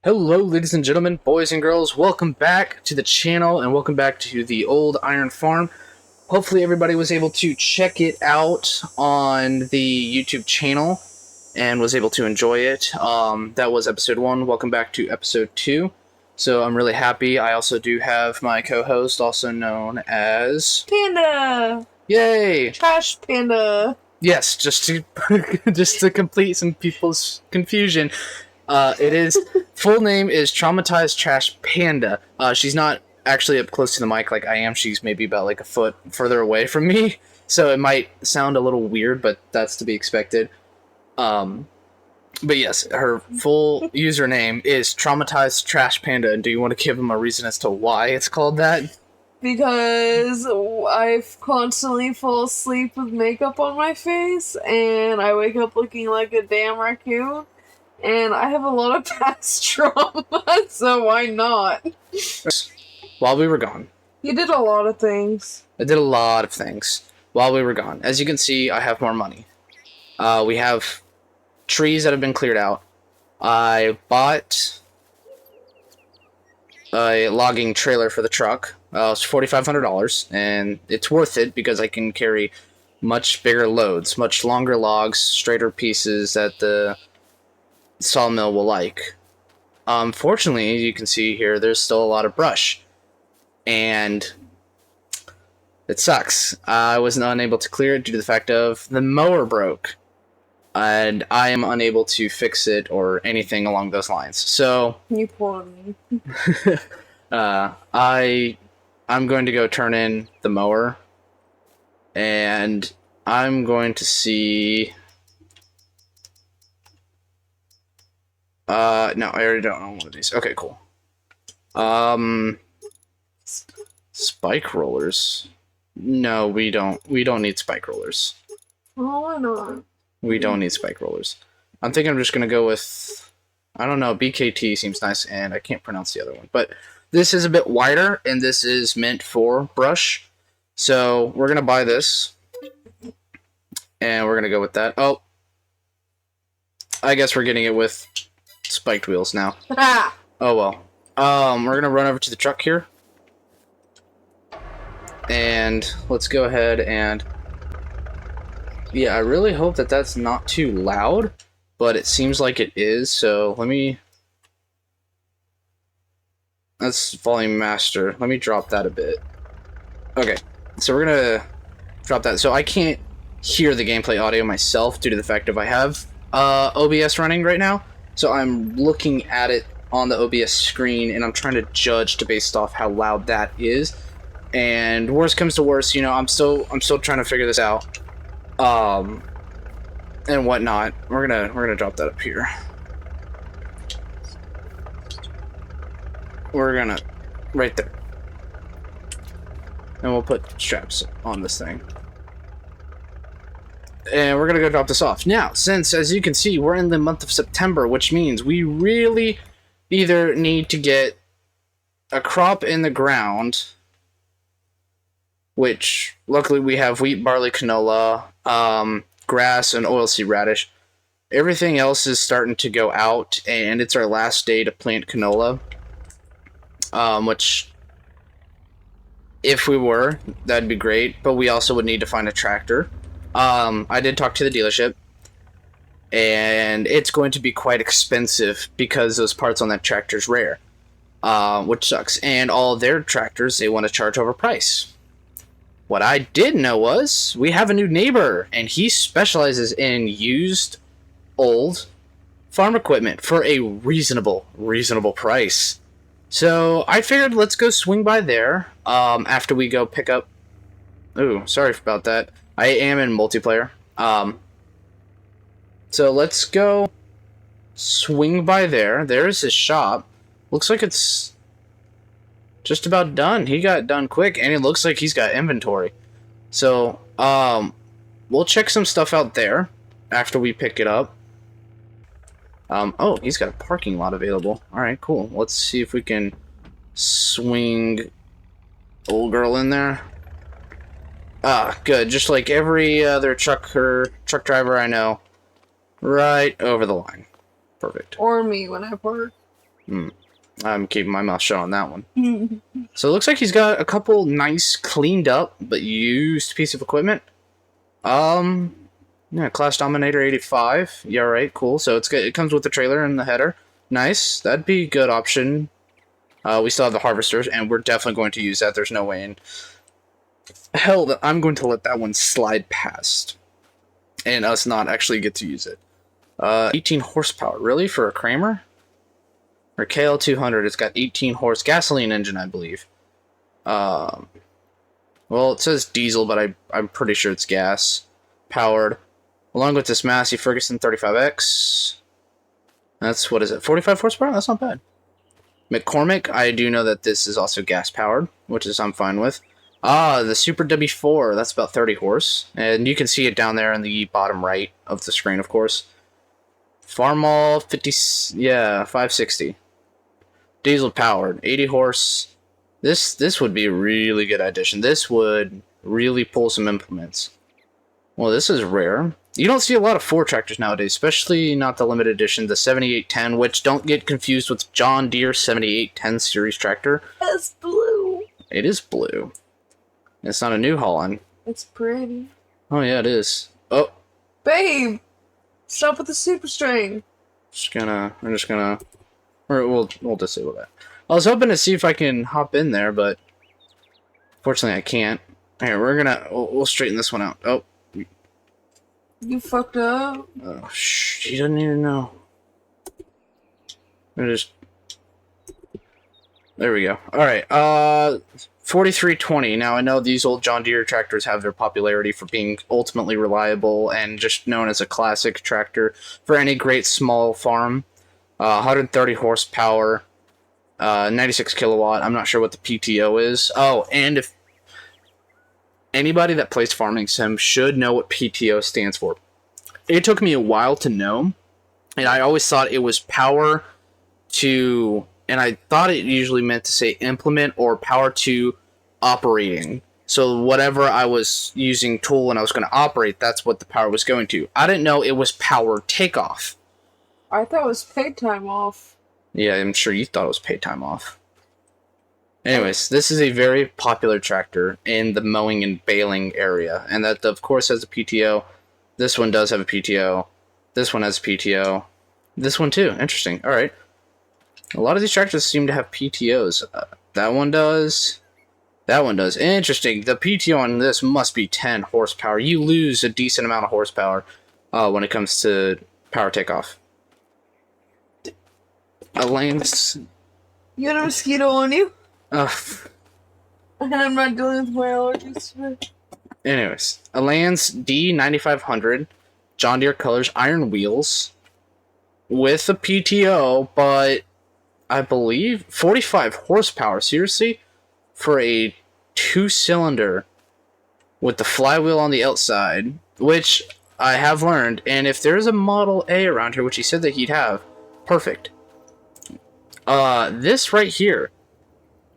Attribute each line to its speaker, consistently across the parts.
Speaker 1: Hello, ladies and gentlemen, boys and girls. Welcome back to the channel and welcome back to the Old Iron Farm. Hopefully everybody was able to check it out on the YouTube channel and was able to enjoy it. That was episode 1. Welcome back to episode 2. So I'm really happy. I also do have my co-host, also known as...
Speaker 2: Panda!
Speaker 1: Yay!
Speaker 2: Trash Panda!
Speaker 1: Yes, just to complete some people's confusion. It is full name is Traumatized Trash Panda. She's not actually up close to the mic like I am. She's maybe about like a foot further away from me, so it might sound a little weird, but that's to be expected. But yes, her full username is Traumatized Trash Panda. And do you want to give him a reason as to why it's called that?
Speaker 2: Because I constantly fall asleep with makeup on my face, and I wake up looking like a damn raccoon. And I have a lot of past trauma, so why not?
Speaker 1: While we were gone.
Speaker 2: You did a lot of things.
Speaker 1: I did a lot of things while we were gone. As you can see, I have more money. We have trees that have been cleared out. I bought a logging trailer for the truck. It's $4,500, and it's worth it because I can carry much bigger loads, much longer logs, straighter pieces that the sawmill will like. Fortunately, you can see here, there's still a lot of brush, and it sucks. I was unable to clear it due to the fact of the mower broke, and I am unable to fix it or anything along those lines. So
Speaker 2: You poor me.
Speaker 1: I'm going to go turn in the mower, and I'm going to see... no, I already don't own one of these. Okay, cool. Spike rollers. No, we don't need spike rollers.
Speaker 2: Oh, why not?
Speaker 1: We don't need spike rollers. I'm thinking I'm just gonna go with, I don't know, BKT seems nice, and I can't pronounce the other one. But this is a bit wider, and this is meant for brush. So we're gonna buy this, and we're gonna go with that. Oh, I guess we're getting it with spiked wheels now. Oh well. We're gonna run over to the truck here, and let's go ahead and... Yeah, I really hope that that's not too loud, but it seems like it is, so that's volume master. Let me drop that a bit. Okay, so we're gonna drop that. So I can't hear the gameplay audio myself due to the fact of I have OBS running right now, so I'm looking at it on the OBS screen, and I'm trying to judge based off how loud that is. And worst comes to worst, you know, I'm still trying to figure this out. And whatnot. We're gonna drop that up here. We're gonna right there, and we'll put straps on this thing, and we're gonna go drop this off now. Since, as you can see, we're in the month of September, which means we really either need to get a crop in the ground, which luckily we have wheat, barley, canola, grass, and oilseed radish. Everything else is starting to go out, and it's our last day to plant canola. Which, if we were, that'd be great, but we also would need to find a tractor. I did talk to the dealership, and it's going to be quite expensive because those parts on that tractor's rare, which sucks. And all their tractors, they want to charge over price. What I did know was we have a new neighbor, and he specializes in used, old farm equipment for a reasonable price. So I figured let's go swing by there after we go pick up... Ooh, sorry about that. I am in multiplayer. So let's go swing by there. There's his shop. Looks like it's just about done. He got done quick, and it looks like he's got inventory. So, we'll check some stuff out there after we pick it up. Oh, he's got a parking lot available. Alright, cool. Let's see if we can swing old girl in there. Good. Just like every other truck driver I know. Right over the line. Perfect.
Speaker 2: Or me when I park.
Speaker 1: I'm keeping my mouth shut on that one. So it looks like he's got a couple nice, cleaned up, but used piece of equipment. Yeah, Class Dominator 85. Yeah, right, cool. So it's good. It comes with the trailer and the header. Nice. That'd be a good option. We still have the harvesters, and we're definitely going to use that. There's no way in hell that I'm going to let that one slide past and us not actually get to use it. 18 horsepower. Really? For a Kramer? Or KL200, it's got 18 horse gasoline engine, I believe. Well, it says diesel, but I'm pretty sure it's gas powered. Along with this Massey Ferguson 35X. That's, what is it, 45 horsepower? That's not bad. McCormick, I do know that this is also gas powered, which is I'm fine with. The Super W4, that's about 30 horse. And you can see it down there in the bottom right of the screen, of course. Farmall 50, yeah, 560. Diesel powered, 80 horse. This would be a really good addition. This would really pull some implements. Well, this is rare. You don't see a lot of 4 tractors nowadays, especially not the limited edition, the 7810, which don't get confused with John Deere 7810 series tractor.
Speaker 2: It's blue.
Speaker 1: It is blue. It's not a New Holland.
Speaker 2: It's pretty.
Speaker 1: Oh yeah, it is. Oh,
Speaker 2: babe, stop with the super string.
Speaker 1: We'll disable that. I was hoping to see if I can hop in there, but fortunately I can't. Here, we'll straighten this one out. Oh.
Speaker 2: You fucked up.
Speaker 1: Oh, she doesn't even know. There we go. Alright, 4320. Now, I know these old John Deere tractors have their popularity for being ultimately reliable and just known as a classic tractor for any great small farm. 130 horsepower, 96 kilowatt. I'm not sure what the PTO is. Oh, and if anybody that plays Farming Sim should know what PTO stands for. It took me a while to know, and I always thought it was power to, and I thought it usually meant to say implement or power to operating. So whatever I was using tool when I was going to operate, that's what the power was going to. I didn't know it was power takeoff.
Speaker 2: I thought it was paid time off.
Speaker 1: Yeah, I'm sure you thought it was paid time off. Anyways, this is a very popular tractor in the mowing and baling area, and that, of course, has a PTO. This one does have a PTO. This one has a PTO. This one, too. Interesting. All right. A lot of these tractors seem to have PTOs. That one does. That one does. Interesting. The PTO on this must be 10 horsepower. You lose a decent amount of horsepower when it comes to power takeoff. Elaine's...
Speaker 2: You had a mosquito on you?
Speaker 1: And
Speaker 2: I'm not dealing with my allergies today.
Speaker 1: Anyways, Elan's D9500, John Deere colors, iron wheels, with a PTO, but I believe 45 horsepower. Seriously? For a 2-cylinder with the flywheel on the outside, which I have learned, and if there's a Model A around here, which he said that he'd have, perfect. This right here,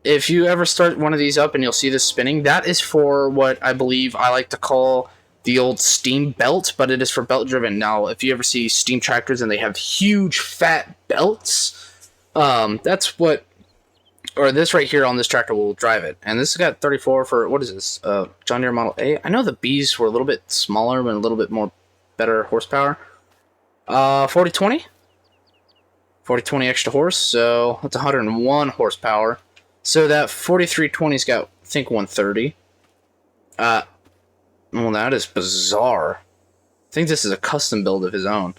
Speaker 1: if you ever start one of these up and you'll see this spinning, that is for what I believe I like to call the old steam belt, but it is for belt driven. Now, if you ever see steam tractors and they have huge fat belts, that's what, or this right here on this tractor will drive it. And this has got 34 for, what is this, John Deere Model A? I know the Bs were a little bit smaller but a little bit more better horsepower. 4020? 4020 extra horse, so that's 101 horsepower. So that 4320's got, I think, 130. Well, that is bizarre. I think this is a custom build of his own.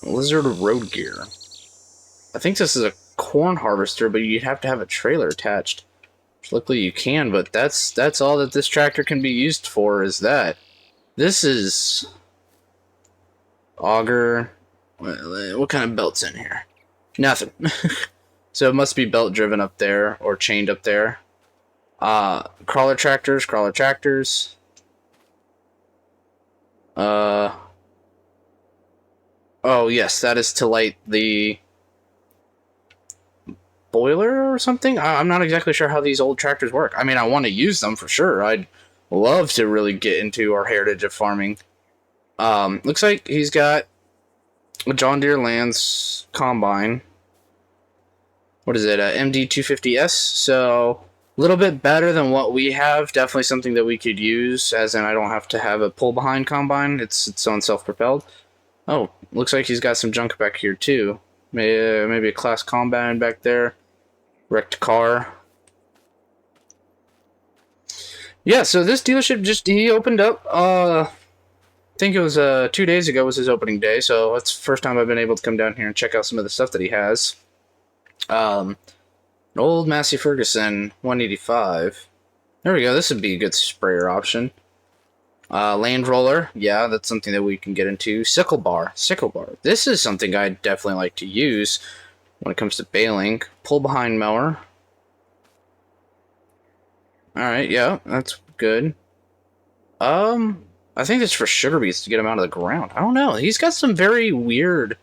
Speaker 1: Lizard road gear. I think this is a corn harvester, but you'd have to have a trailer attached. Luckily you can, but that's all that this tractor can be used for, is that. This is... auger. What kind of belt's in here? Nothing. So it must be belt driven up there or chained up there. Crawler tractors. Oh yes, that is to light the boiler or something. I'm not exactly sure how these old tractors work. I mean, I want to use them for sure. I'd love to really get into our heritage of farming. Looks like he's got a John Deere Lands combine. What is it? A MD250S. So a little bit better than what we have. Definitely something that we could use. As in, I don't have to have a pull behind combine. It's its own self propelled. Oh, looks like he's got some junk back here too. Maybe a class combine back there. Wrecked car. Yeah, so this dealership he opened up. I think it was 2 days ago was his opening day, so that's the first time I've been able to come down here and check out some of the stuff that he has. An old Massey Ferguson 185. There we go. This would be a good sprayer option. Land roller, yeah, that's something that we can get into. Sickle bar. This is something I definitely like to use when it comes to baling. Pull behind mower. Alright, yeah, that's good. I think it's for sugar beets to get him out of the ground. I don't know. He's got some very weird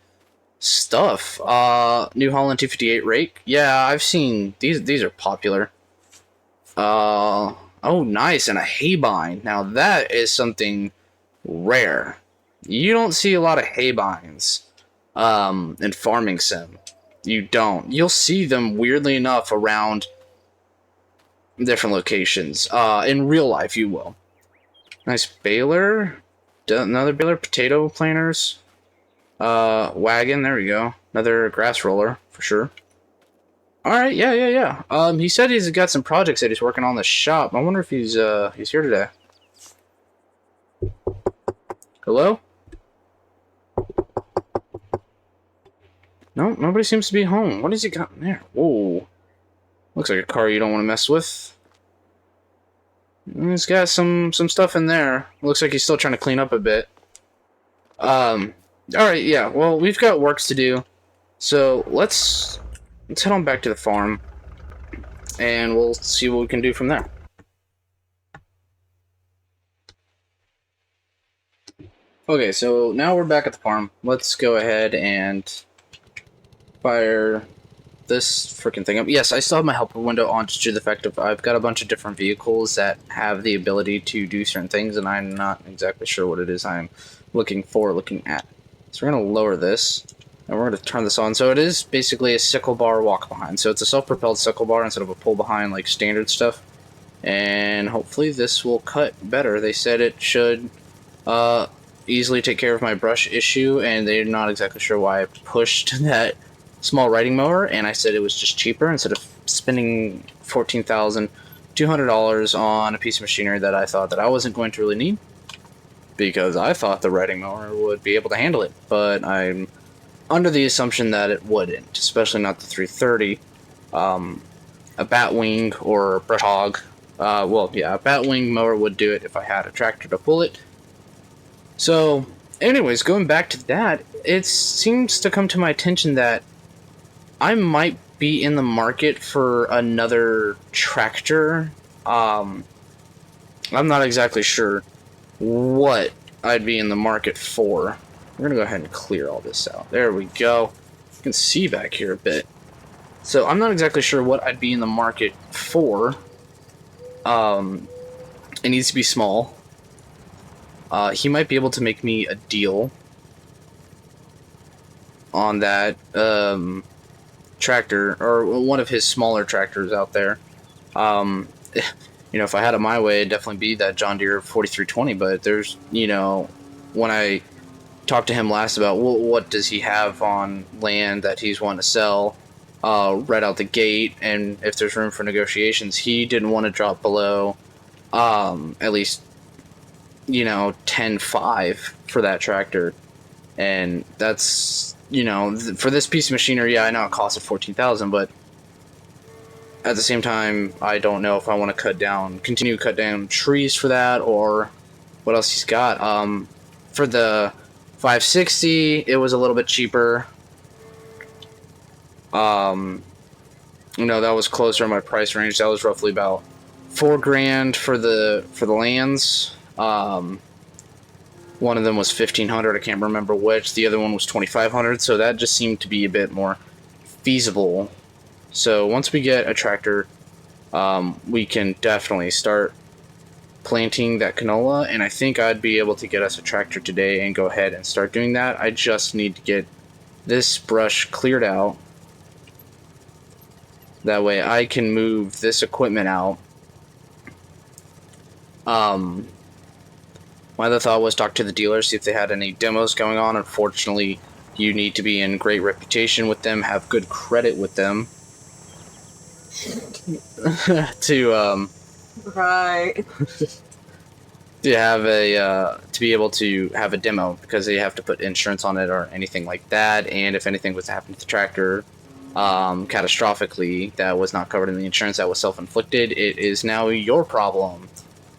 Speaker 1: stuff. New Holland 258 rake. Yeah, I've seen these are popular. Oh, nice, and a haybine. Now that is something rare. You don't see a lot of haybines in farming sim. You don't. You'll see them weirdly enough around different locations. In real life, you will. Nice baler. Another baler. Potato planters. Wagon. There we go. Another grass roller for sure. All right. Yeah. He said he's got some projects that he's working on in the shop. I wonder if he's here today. Hello? No, nobody seems to be home. What has he got in there? Whoa. Looks like a car you don't want to mess with. He's got some stuff in there. Looks like he's still trying to clean up a bit. Alright, yeah. Well, we've got works to do. So, let's head on back to the farm. And we'll see what we can do from there. Okay, so now we're back at the farm. Let's go ahead and fire this freaking thing up. Yes, I still have my helper window on just due to the fact of I've got a bunch of different vehicles that have the ability to do certain things, and I'm not exactly sure what it is I'm looking at. So we're going to lower this, and we're going to turn this on. So it is basically a sickle bar walk behind. So it's a self-propelled sickle bar instead of a pull behind like standard stuff. And hopefully this will cut better. They said it should easily take care of my brush issue, and they're not exactly sure why I pushed that small riding mower, and I said it was just cheaper instead of spending $14,200 on a piece of machinery that I thought that I wasn't going to really need, because I thought the riding mower would be able to handle it, but I'm under the assumption that it wouldn't, especially not the 330. A batwing or a brush hog, a batwing mower would do it if I had a tractor to pull it. So, anyways, going back to that, it seems to come to my attention that I might be in the market for another tractor. I'm not exactly sure what I'd be in the market for. We're gonna go ahead and clear all this out. There we go. You can see back here a bit. So I'm not exactly sure what I'd be in the market for. It needs to be small. He might be able to make me a deal on that tractor, or one of his smaller tractors out there. If I had it my way, it'd definitely be that John Deere 4320, but there's, when I talked to him last about what does he have on land that he's wanting to sell right out the gate, and if there's room for negotiations, he didn't want to drop below at least 10.5 for that tractor. And that's, for this piece of machinery, yeah, I know it costs $14,000, but at the same time, I don't know if I want to continue to cut down trees for that, or what else he's got. For the 560, it was a little bit cheaper. That was closer in my price range. That was roughly about $4,000 for the lands. One of them was $1,500. I can't remember which. The other one was $2,500. So that just seemed to be a bit more feasible. So once we get a tractor, we can definitely start planting that canola, and I think I'd be able to get us a tractor today and go ahead and start doing that. I just need to get this brush cleared out. That way I can move this equipment out. My other thought was talk to the dealers, see if they had any demos going on. Unfortunately, you need to be in great reputation with them, have good credit with them to
Speaker 2: Right.
Speaker 1: to have a to be able to have a demo, because they have to put insurance on it or anything like that. And if anything was to happen to the tractor catastrophically that was not covered in the insurance, that was self-inflicted, it is now your problem.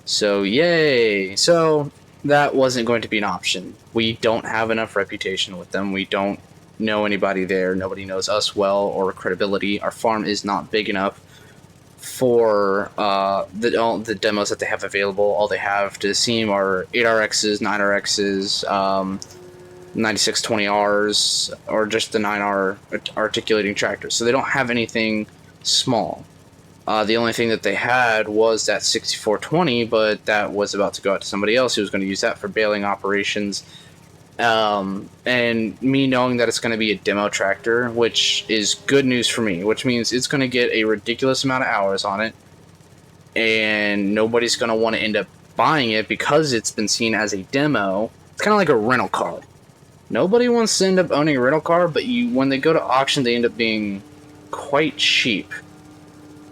Speaker 1: So yay. So that wasn't going to be an option. We don't have enough reputation with them. We don't know anybody there. Nobody knows us well or credibility. Our farm is not big enough for the demos that they have available. All they have to seem are 8RXs, 9RXs, 9620Rs, or just the 9R articulating tractors. So they don't have anything small. The only thing that they had was that 6420, but that was about to go out to somebody else who was going to use that for baling operations. And me knowing that it's going to be a demo tractor, which is good news for me, which means it's going to get a ridiculous amount of hours on it, and nobody's going to want to end up buying it because it's been seen as a demo. It's kind of like a rental car. Nobody wants to end up owning a rental car, but when they go to auction, they end up being quite cheap.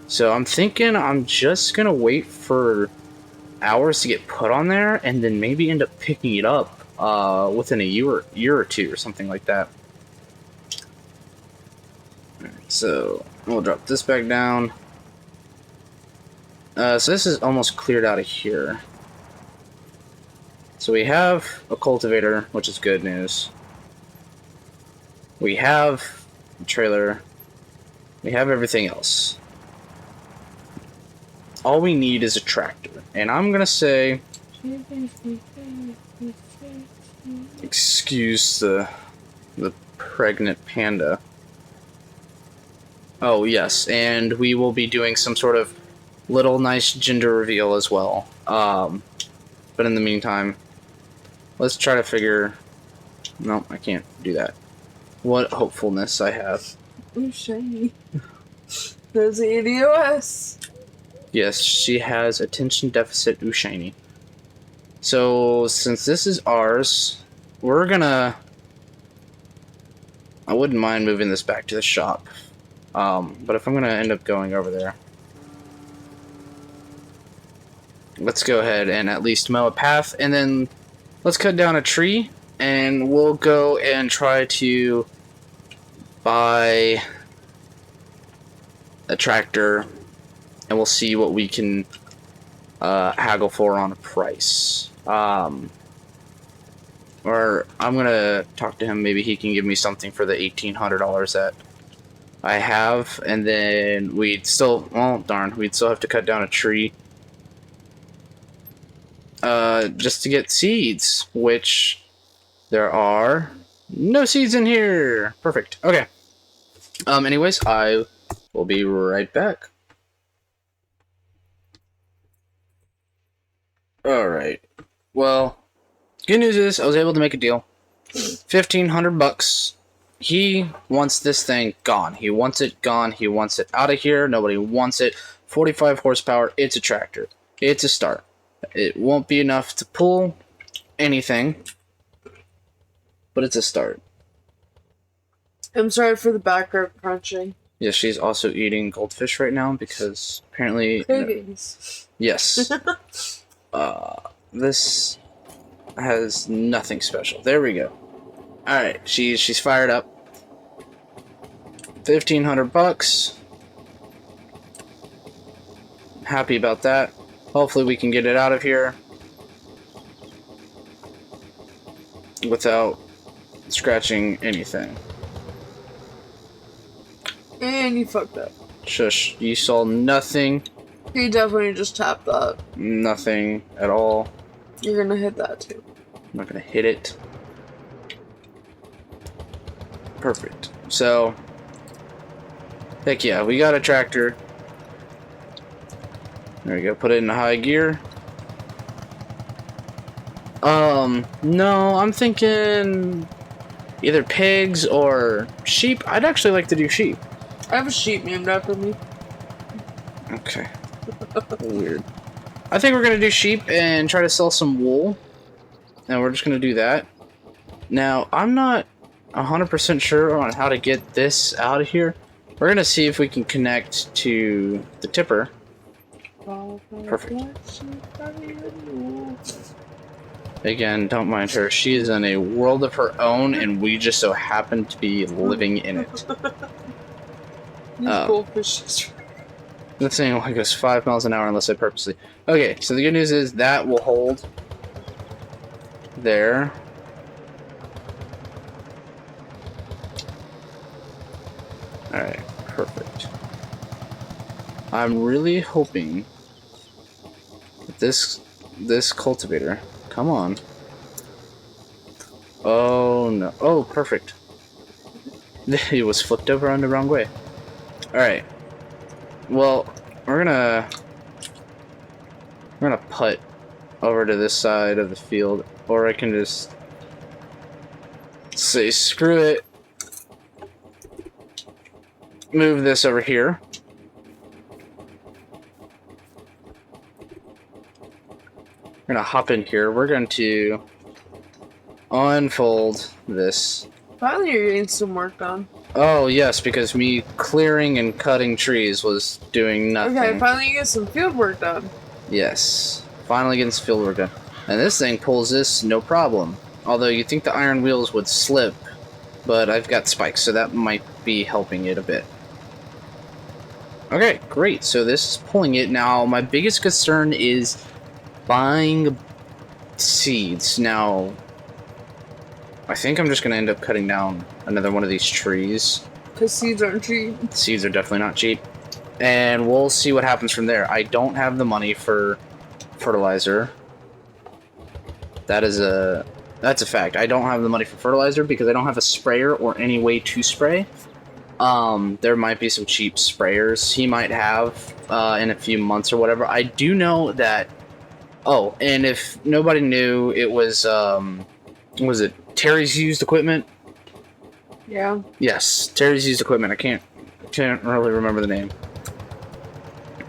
Speaker 1: So I'm thinking I'm just going to wait for hours to get put on there, and then maybe end up picking it up within a year or two or something like that. Alright, so we'll drop this back down. So this is almost cleared out of here. So we have a cultivator, which is good news. We have a trailer. We have everything else. All we need is a tractor. And I'm gonna say, excuse the pregnant panda. Oh yes, and we will be doing some sort of little nice gender reveal as well. But in the meantime, let's try to figure... No, I can't do that. What hopefulness I have.
Speaker 2: Ooh, shiny. There's the EDOS.
Speaker 1: Yes, she has attention deficit shiny. So, since this is ours, we're gonna... I wouldn't mind moving this back to the shop. But if I'm gonna end up going over there, let's go ahead and at least mow a path, and then let's cut down a tree, and we'll go and try to buy a tractor, and we'll see what we can haggle for on a price. Or I'm gonna talk to him. Maybe he can give me something for the $1,800 that I have, and then we'd still... well, darn, we'd still have to cut down a tree just to get seeds, which there are no seeds in here. Perfect. Okay. Anyways, I will be right back. Alright. Well, good news is I was able to make a deal. $1,500. He wants this thing gone. He wants it gone. He wants it out of here. Nobody wants it. 45 horsepower. It's a tractor. It's a start. It won't be enough to pull anything, but it's a start.
Speaker 2: I'm sorry for the background crunching.
Speaker 1: Yes, she's also eating goldfish right now because apparently...
Speaker 2: Piggies.
Speaker 1: Yes. This has nothing special. There we go. Alright, she's fired up. $1,500. Happy about that. Hopefully we can get it out of here without scratching anything.
Speaker 2: And you fucked up.
Speaker 1: Shush, you saw nothing.
Speaker 2: You definitely just tapped that.
Speaker 1: Nothing at all.
Speaker 2: You're gonna hit that too.
Speaker 1: I'm not gonna hit it. Perfect. So, heck yeah, we got a tractor. There we go, put it in high gear. No, I'm thinking either pigs or sheep. I'd actually like to do sheep.
Speaker 2: I have a sheep named after me.
Speaker 1: Okay. Weird. I think we're gonna do sheep and try to sell some wool. And we're just gonna do that. Now, I'm not 100% sure on how to get this out of here. We're gonna see if we can connect to the tipper. Perfect. Again, don't mind her. She is in a world of her own, and we just so happen to be living in it.
Speaker 2: These goldfish.
Speaker 1: This thing only goes 5 miles an hour unless I purposely. Okay, so the good news is that will hold there. Alright, perfect. I'm really hoping that this cultivator. Come on. Oh no. Oh, perfect. It was flipped over on the wrong way. Alright. Well, we're gonna putt over to this side of the field, or I can just say screw it. Move this over here. We're gonna hop in here. We're going to unfold this.
Speaker 2: Finally, you're getting some work done.
Speaker 1: Oh yes, because me clearing and cutting trees was doing nothing.
Speaker 2: Okay, finally you get some field work done.
Speaker 1: Yes, finally getting some field work done. And this thing pulls this no problem. Although you'd think the iron wheels would slip, but I've got spikes, so that might be helping it a bit. Okay, great. So this is pulling it. Now, my biggest concern is buying seeds. Now, I think I'm just going to end up cutting down another one of these trees.
Speaker 2: Because seeds aren't cheap.
Speaker 1: Seeds are definitely not cheap. And we'll see what happens from there. I don't have the money for fertilizer. That's a fact. I don't have the money for fertilizer because I don't have a sprayer or any way to spray. There might be some cheap sprayers he might have in a few months or whatever. I do know that. Oh, and if nobody knew, it was it Terry's used equipment?
Speaker 2: Yeah.
Speaker 1: Yes, Terry's used equipment. I can't really remember the name.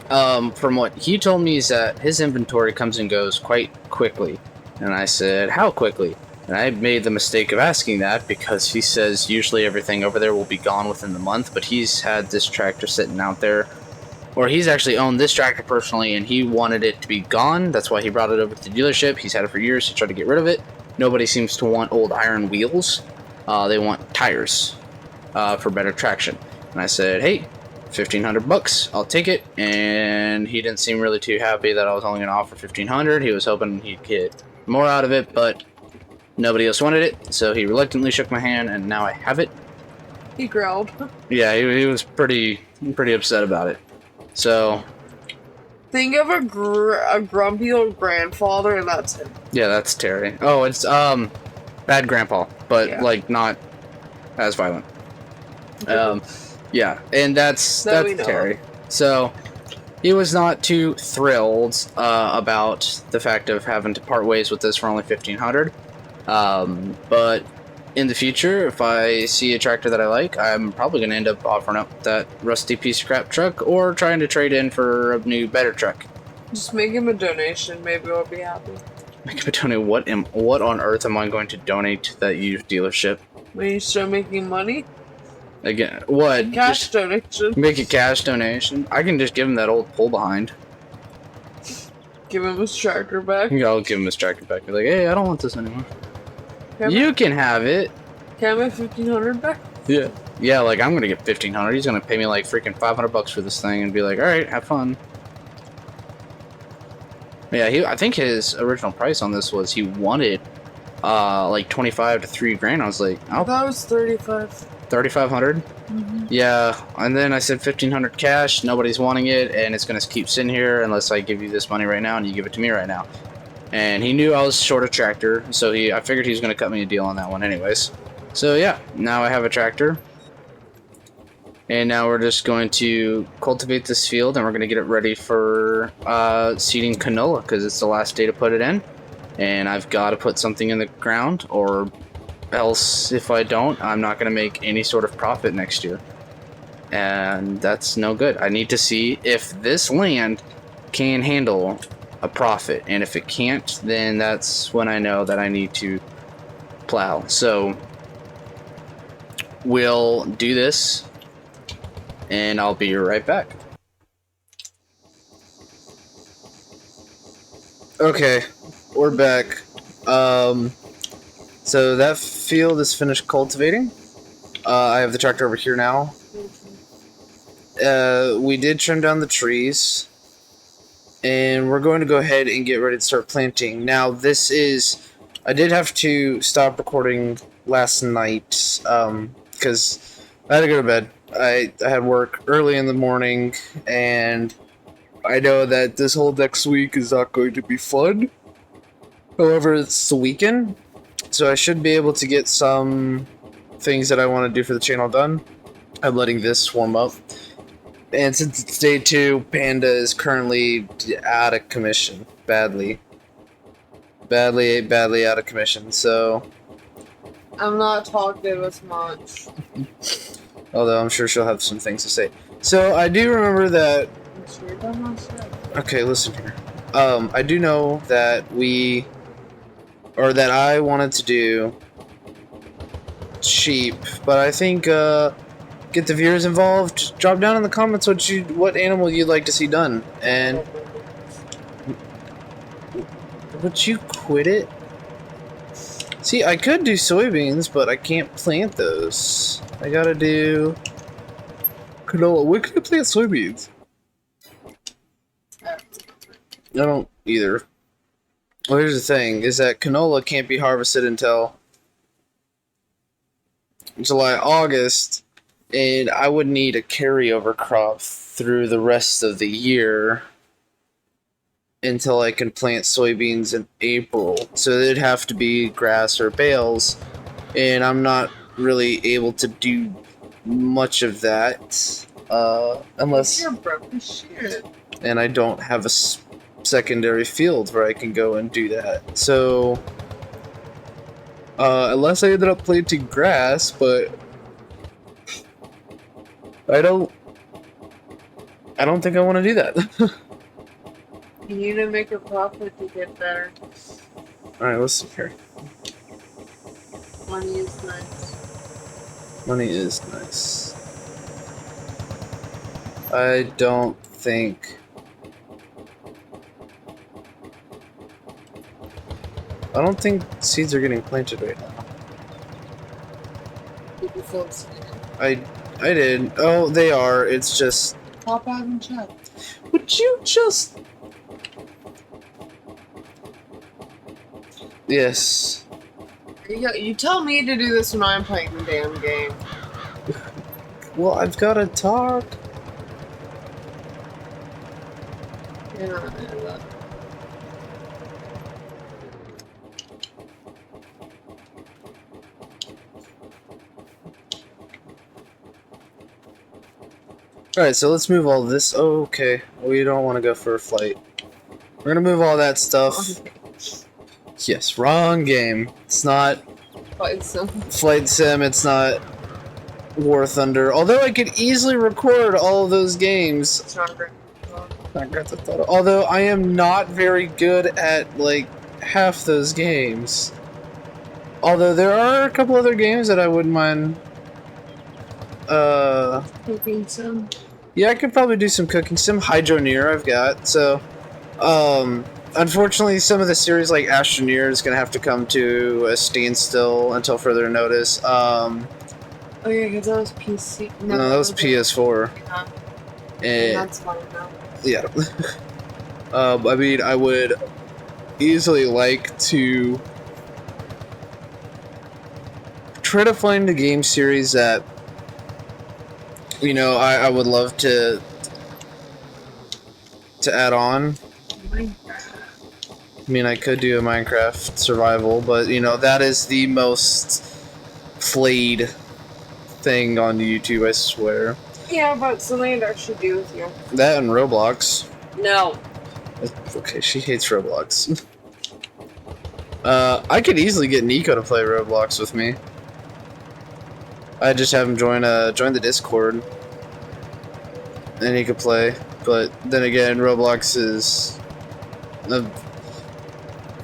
Speaker 1: From what he told me is that his inventory comes and goes quite quickly, and I said, "How quickly?" And I made the mistake of asking that because he says usually everything over there will be gone within the month, but he's had this tractor sitting out there, or he's actually owned this tractor personally, and he wanted it to be gone. That's why he brought it over to the dealership. He's had it for years. He tried to get rid of it. Nobody seems to want old iron wheels. They want tires for better traction. And I said, hey, $1,500, I'll take it. And he didn't seem really too happy that I was only going to offer $1,500. He was hoping he'd get more out of it, but nobody else wanted it, so he reluctantly shook my hand, and now I have it.
Speaker 2: He growled.
Speaker 1: Yeah, he was pretty upset about it. So
Speaker 2: think of a grumpy old grandfather, and that's him.
Speaker 1: Yeah, that's Terry. Oh, it's bad grandpa, but
Speaker 2: Yeah.
Speaker 1: like not as violent. Yeah, and that's Terry. So he was not too thrilled about the fact of having to part ways with this for only $1,500. But in the future, if I see a tractor that I like, I'm probably going to end up offering up that rusty piece of crap truck or trying to trade in for a new, better truck.
Speaker 2: Just make him a donation. Maybe we'll be happy.
Speaker 1: Make him a donate. What on earth am I going to donate to that used dealership?
Speaker 2: When you start making money?
Speaker 1: Again, what?
Speaker 2: Cash donation.
Speaker 1: Make a cash donation? I can just give him that old pull behind.
Speaker 2: Give him his tractor back.
Speaker 1: I'll give him his tractor back. Be like, hey, I don't want this anymore.
Speaker 2: Can
Speaker 1: You can have it.
Speaker 2: Can I have $1,500 back?
Speaker 1: Yeah. Yeah, like I'm gonna get $1,500. He's gonna pay me like freaking $500 for this thing and be like, all right, have fun. Yeah, I think his original price on this was he wanted like 25 to 3 grand. I was like,
Speaker 2: I
Speaker 1: oh,
Speaker 2: thought it was 35.
Speaker 1: 3,500.
Speaker 2: Mm-hmm.
Speaker 1: Yeah, and then I said 1,500 cash. Nobody's wanting it, and it's gonna keep sitting here unless I give you this money right now and you give it to me right now. And he knew I was short a tractor, so I figured he was gonna cut me a deal on that one, anyways. So yeah, now I have a tractor, and now we're just going to cultivate this field, and we're gonna get it ready for seeding canola because it's the last day to put it in. and I've got to put something in the ground, or else if I don't, I'm not going to make any sort of profit next year. And that's no good. I need to see if this land can handle a profit, and if it can't, then that's when I know that I need to plow. So we'll do this, and I'll be right back. Okay, we're back. So that field is finished cultivating. I have the tractor over here now. We did trim down the trees, and we're going to go ahead and get ready to start planting. Now, this is... I did have to stop recording last night, because I had to go to bed. I had work early in the morning, and I know that this whole next week is not going to be fun. However, it's the weekend, so I should be able to get some things that I want to do for the channel done. I'm letting this warm up. And since it's day 2, Panda is currently out of commission. Badly out of commission, so...
Speaker 2: I'm not talkative as much.
Speaker 1: Although I'm sure she'll have some things to say. So, I do remember that... Okay, listen here. I do know that that I wanted to do sheep, but I think, get the viewers involved. Drop down in the comments what animal you'd like to see done, and would you quit it? See, I could do soybeans, but I can't plant those. I gotta do canola. When can I plant soybeans? I don't either. Well, here's the thing: is that canola can't be harvested until July, August. And I would need a carryover crop through the rest of the year until I can plant soybeans in April. So it'd have to be grass or bales, and I'm not really able to do much of that unless...
Speaker 2: You're broke as shit.
Speaker 1: And I don't have a secondary field where I can go and do that. So unless I ended up planting grass, but I don't think I want to do that.
Speaker 2: You need to make a profit to get better.
Speaker 1: Alright, listen here.
Speaker 2: Money is nice.
Speaker 1: Money is nice. I don't think... seeds are getting planted right now.
Speaker 2: People feel sick.
Speaker 1: I did. Oh, they are. It's just...
Speaker 2: Pop out and check.
Speaker 1: Would you just... Yes.
Speaker 2: You tell me to do this when I'm playing the damn game.
Speaker 1: Well, I've got to talk.
Speaker 2: Yeah,
Speaker 1: Alright, so let's move all this. Oh, okay. We don't want to go for a flight. We're gonna move all that stuff. Yes, wrong game. It's not
Speaker 2: Flight Sim.
Speaker 1: Flight Sim, it's not War Thunder. Although I could easily record all of those games.
Speaker 2: It's not great.
Speaker 1: Not Grand Theft Auto. Although I am not very good at, like, half those games. Although there are a couple other games that I wouldn't mind.
Speaker 2: Cooking Sim.
Speaker 1: Yeah, I could probably do some cooking. Some Hydroneer I've got. So, unfortunately, some of the series like Astroneer is gonna have to come to a standstill until further notice.
Speaker 2: Oh yeah, because that was PC.
Speaker 1: No, that was PS4.
Speaker 2: Yeah.
Speaker 1: And
Speaker 2: That's fine now.
Speaker 1: yeah. I mean, I would easily like to try to find a game series that, you know, I would love to add on. I mean, I could do a Minecraft survival, but, you know, that is the most flayed thing on YouTube, I swear.
Speaker 2: Yeah, but something to actually do with you.
Speaker 1: That and Roblox.
Speaker 2: No.
Speaker 1: Okay, she hates Roblox. I could easily get Nico to play Roblox with me. I just have him join the Discord, and he could play. But then again, Roblox is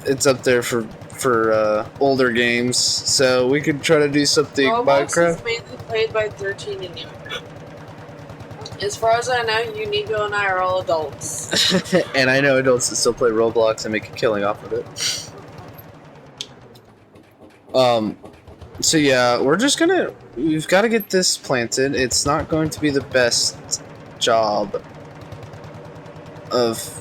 Speaker 1: it's up there for older games, so we could try to do something.
Speaker 2: Roblox
Speaker 1: Minecraft
Speaker 2: is mainly played by 13 and younger. As far as I know, you, Nico, and I are all adults.
Speaker 1: And I know adults that still play Roblox and make a killing off of it. So yeah, we've got to get this planted. It's not going to be the best job of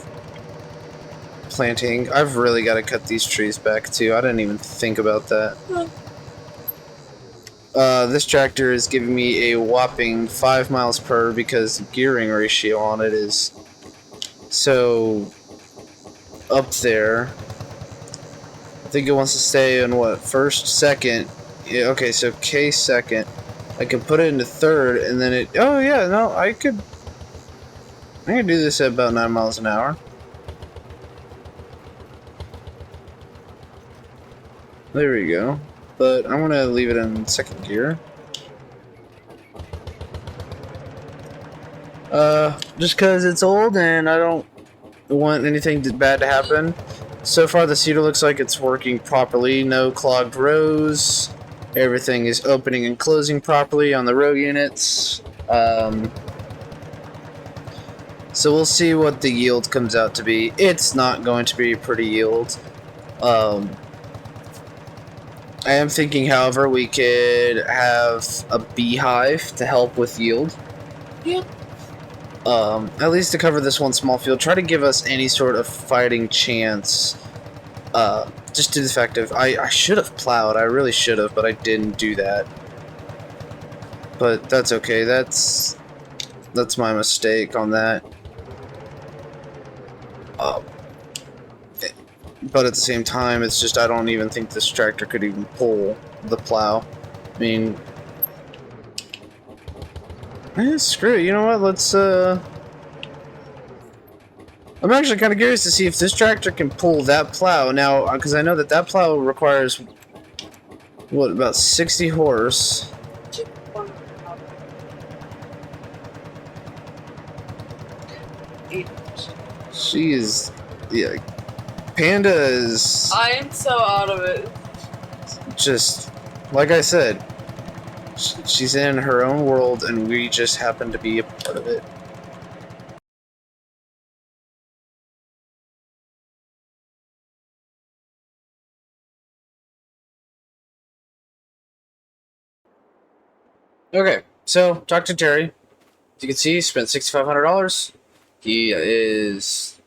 Speaker 1: planting. I've really got to cut these trees back too. I didn't even think about that. This tractor is giving me a whopping 5 miles per hour because the gearing ratio on it is so up there. I think it wants to stay in what, first, second. Yeah, okay, so K second. I can put it into third, and then it. Oh yeah, no, I could do this at about 9 miles an hour. There we go. But I'm gonna leave it in second gear. Just cause it's old and I don't want anything bad to happen. So far the seeder looks like it's working properly. No clogged rows. Everything is opening and closing properly on the row units. So we'll see what the yield comes out to be. It's not going to be a pretty yield. I am thinking, however, we could have a beehive to help with yield.
Speaker 2: Yep.
Speaker 1: At least to cover this one small field. Try to give us any sort of fighting chance. Just to the fact of, I should have plowed. I really should have, but I didn't do that. But that's okay. That's my mistake on that. But at the same time, it's just I don't even think this tractor could even pull the plow. I mean, screw it. You know what? Let's. I'm actually kind of curious to see if this tractor can pull that plow now, because I know that plow requires what, about 60 horse. She is, yeah. Panda is.
Speaker 2: I am so out of it.
Speaker 1: Just like I said, she's in her own world, and we just happen to be a part of it. Okay, so talk to Terry. As you can see, he spent $6,500. He is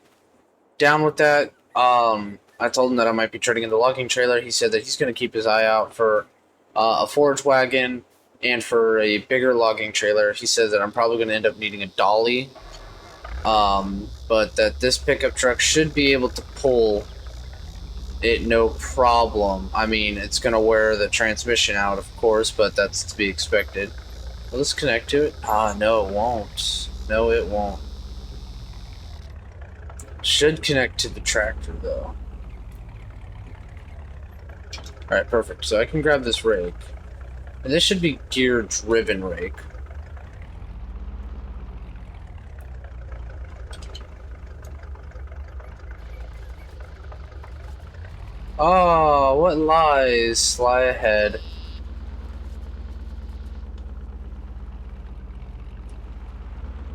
Speaker 1: down with that. I told him that I might be trading in the logging trailer. He said that he's going to keep his eye out for a forage wagon and for a bigger logging trailer. He said that I'm probably going to end up needing a dolly, but that this pickup truck should be able to pull it no problem. I mean, it's going to wear the transmission out, of course, but that's to be expected. Will this connect to it? No, it won't. No, it won't. Should connect to the tractor, though. Alright, perfect. So I can grab this rake. And this should be gear-driven rake. Oh, what lies lie ahead?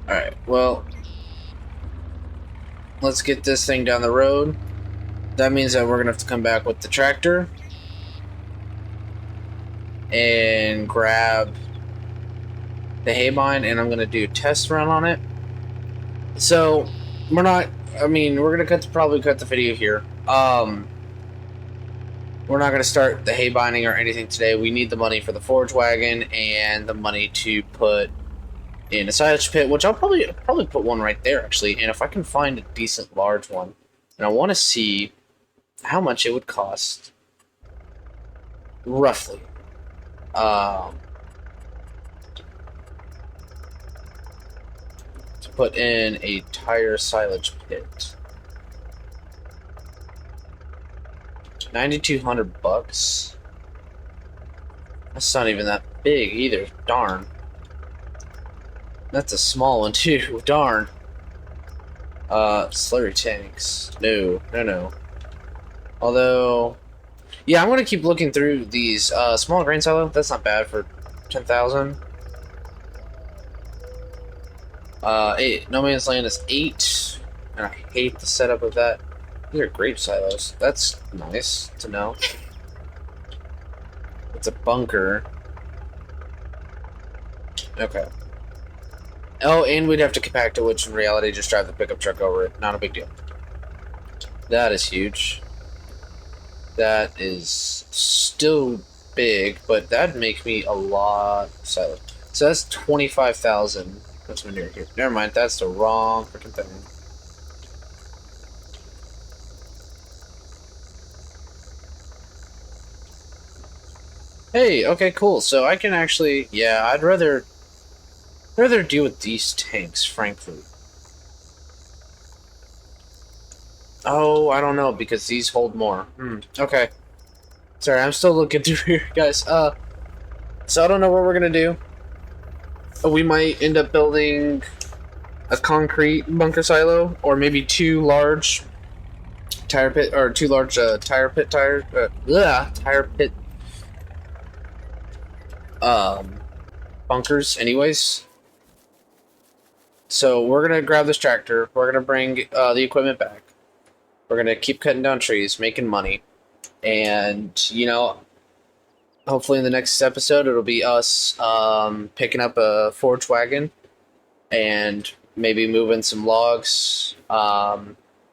Speaker 1: Alright, well, let's get this thing down the road. That means that we're going to have to come back with the tractor and grab the haybine, and I'm going to do a test run on it. So, we're going to probably cut the video here. We're not going to start the haybining or anything today. We need the money for the forage wagon and the money to put in a silage pit, which I'll probably put one right there, actually. And if I can find a decent large one, and I want to see how much it would cost, roughly. To put in a tire silage pit. $9,200. That's not even that big either. Darn. That's a small one too. Darn. Slurry tanks. No, no, no. Although, yeah, I'm gonna keep looking through these. Small grain silo. That's not bad for 10,000. No Man's Land is 8, and I hate the setup of that. These are grape silos. That's nice to know. It's a bunker. Okay. Oh, and we'd have to compact it, which in reality just drive the pickup truck over it. Not a big deal. That is huge. That is still big, but that'd make me a lot of silos. So that's 25,000. What's manure here? Never mind, that's the wrong freaking thing. Hey, okay, cool. So I can actually, yeah, I'd rather deal with these tanks, frankly. Oh, I don't know, because these hold more. Okay. Sorry, I'm still looking through here, guys. So I don't know what we're gonna do. We might end up building a concrete bunker silo, or maybe two large tire pit, or two large tire pit bunkers. Anyways, so we're gonna grab this tractor. We're gonna bring the equipment back. We're gonna keep cutting down trees, making money, and hopefully in the next episode it'll be us picking up a forge wagon and maybe moving some logs,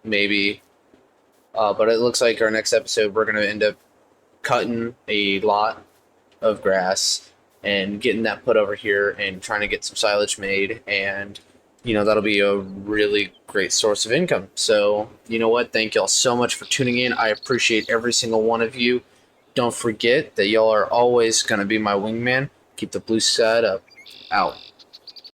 Speaker 1: maybe. But it looks like our next episode we're gonna end up cutting a lot of grass and getting that put over here and trying to get some silage made, and that'll be a really great source of income. So you know what, thank y'all so much for tuning in. I appreciate every single one of you. Don't forget that y'all are always going to be my wingman. Keep the blue side up. Out.